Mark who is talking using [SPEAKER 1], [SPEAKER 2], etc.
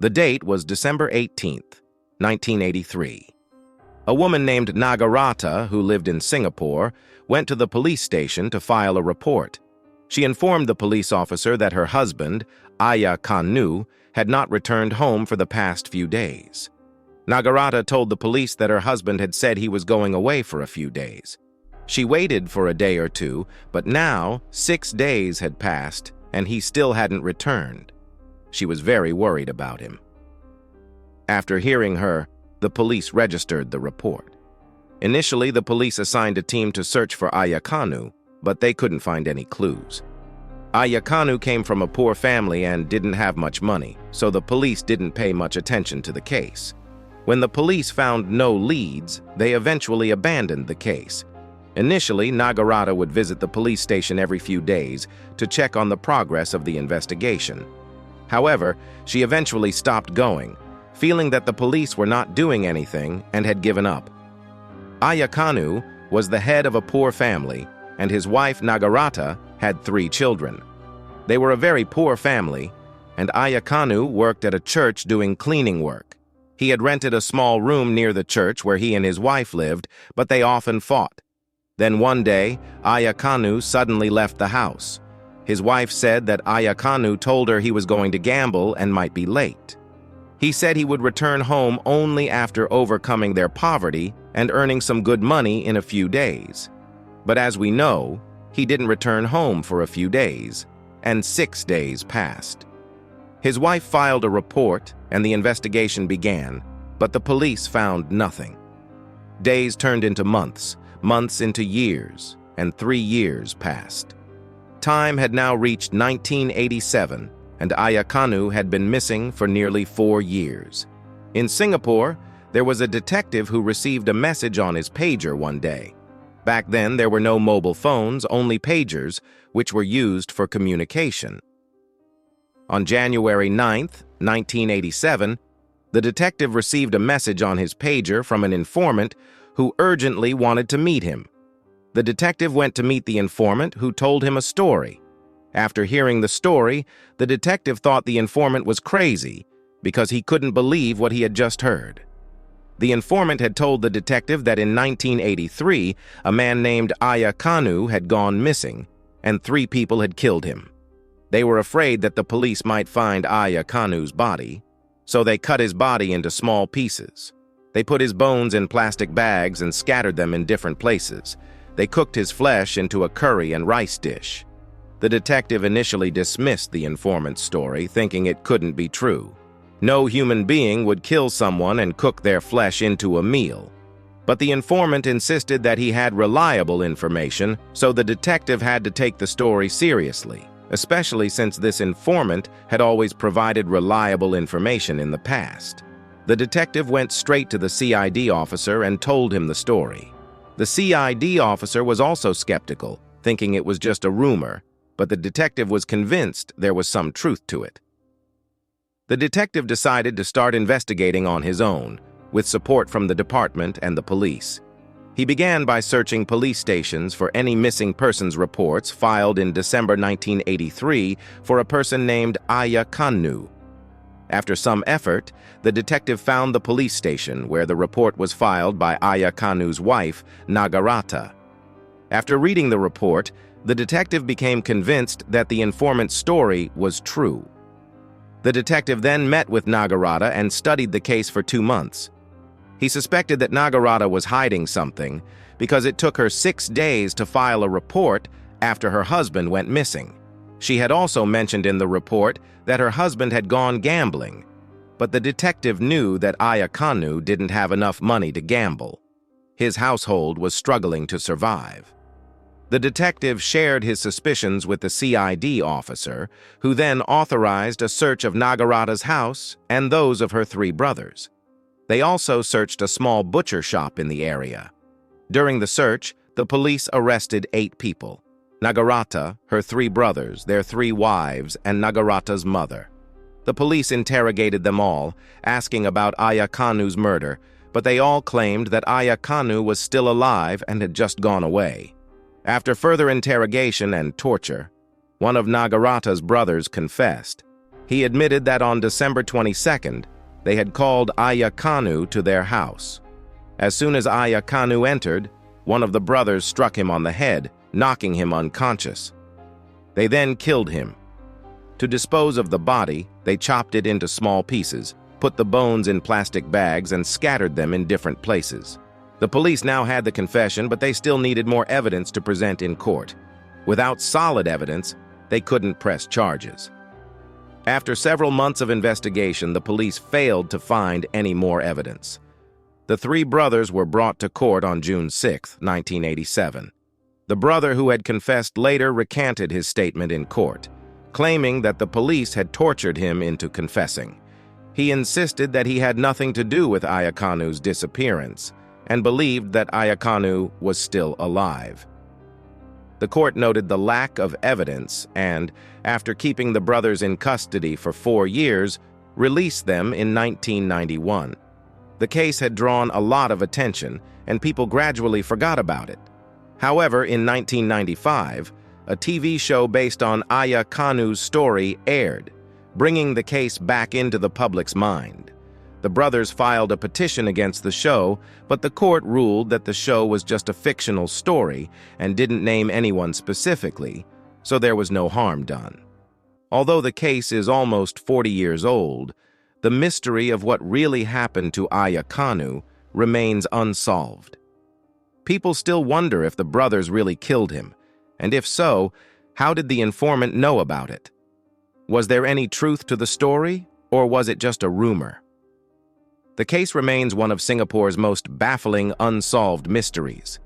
[SPEAKER 1] The date was December 18th, 1983. A woman named Nagarata, who lived in Singapore, went to the police station to file a report. She informed the police officer that her husband, Ayakannu, had not returned home for the past few days. Nagarata told the police that her husband had said he was going away for a few days. She waited for a day or two, but now 6 days had passed and he still hadn't returned. She was very worried about him. After hearing her, the police registered the report. Initially, the police assigned a team to search for Ayakannu, but they couldn't find any clues. Ayakannu came from a poor family and didn't have much money, so the police didn't pay much attention to the case. When the police found no leads, they eventually abandoned the case. Initially, Nagarata would visit the police station every few days to check on the progress of the investigation. However, she eventually stopped going, feeling that the police were not doing anything and had given up. Ayakannu was the head of a poor family, and his wife Nagarata had 3 children. They were a very poor family, and Ayakannu worked at a church doing cleaning work. He had rented a small room near the church where he and his wife lived, but they often fought. Then one day, Ayakannu suddenly left the house. His wife said that Ayakannu told her he was going to gamble and might be late. He said he would return home only after overcoming their poverty and earning some good money in a few days. But as we know, he didn't return home for a few days, and 6 days passed. His wife filed a report, and the investigation began, but the police found nothing. Days turned into months, months into years, and 3 years passed. Time had now reached 1987, and Ayakannu had been missing for nearly 4 years. In Singapore, there was a detective who received a message on his pager one day. Back then, there were no mobile phones, only pagers, which were used for communication. On January 9th, 1987, the detective received a message on his pager from an informant who urgently wanted to meet him. The detective went to meet the informant, who told him a story. After hearing the story, the detective thought the informant was crazy because he couldn't believe what he had just heard. The informant had told the detective that in 1983, a man named Ayakannu had gone missing, and 3 people had killed him. They were afraid that the police might find Ayakannu's body, so they cut his body into small pieces. They put his bones in plastic bags and scattered them in different places. They cooked his flesh into a curry and rice dish. The detective initially dismissed the informant's story, thinking it couldn't be true. No human being would kill someone and cook their flesh into a meal. But the informant insisted that he had reliable information, so the detective had to take the story seriously, especially since this informant had always provided reliable information in the past. The detective went straight to the CID officer and told him the story. The CID officer was also skeptical, thinking it was just a rumor, but the detective was convinced there was some truth to it. The detective decided to start investigating on his own, with support from the department and the police. He began by searching police stations for any missing persons reports filed in December 1983 for a person named Ayakannu. After some effort, the detective found the police station where the report was filed by Ayakannu's wife, Nagarata. After reading the report, the detective became convinced that the informant's story was true. The detective then met with Nagarata and studied the case for 2 months. He suspected that Nagarata was hiding something because it took her 6 days to file a report after her husband went missing. She had also mentioned in the report that her husband had gone gambling, but the detective knew that Ayakannu didn't have enough money to gamble. His household was struggling to survive. The detective shared his suspicions with the CID officer, who then authorized a search of Nagarata's house and those of her 3 brothers. They also searched a small butcher shop in the area. During the search, the police arrested 8 people: Nagarata, her 3 brothers, their 3 wives, and Nagarata's mother. The police interrogated them all, asking about Ayakannu's murder, but they all claimed that Ayakannu was still alive and had just gone away. After further interrogation and torture, one of Nagarata's brothers confessed. He admitted that on December 22nd, they had called Ayakannu to their house. As soon as Ayakannu entered, one of the brothers struck him on the head, knocking him unconscious. They then killed him. To dispose of the body, they chopped it into small pieces, put the bones in plastic bags, and scattered them in different places. The police now had the confession, but they still needed more evidence to present in court. Without solid evidence, they couldn't press charges. After several months of investigation, the police failed to find any more evidence. The three brothers were brought to court on June 6, 1987. The brother who had confessed later recanted his statement in court, claiming that the police had tortured him into confessing. He insisted that he had nothing to do with Ayakannu's disappearance and believed that Ayakannu was still alive. The court noted the lack of evidence and, after keeping the brothers in custody for 4 years, released them in 1991. The case had drawn a lot of attention, and people gradually forgot about it. However, in 1995, a TV show based on Ayakannu's story aired, bringing the case back into the public's mind. The brothers filed a petition against the show, but the court ruled that the show was just a fictional story and didn't name anyone specifically, so there was no harm done. Although the case is almost 40 years old, the mystery of what really happened to Ayakannu remains unsolved. People still wonder if the brothers really killed him, and if so, how did the informant know about it? Was there any truth to the story, or was it just a rumor? The case remains one of Singapore's most baffling unsolved mysteries.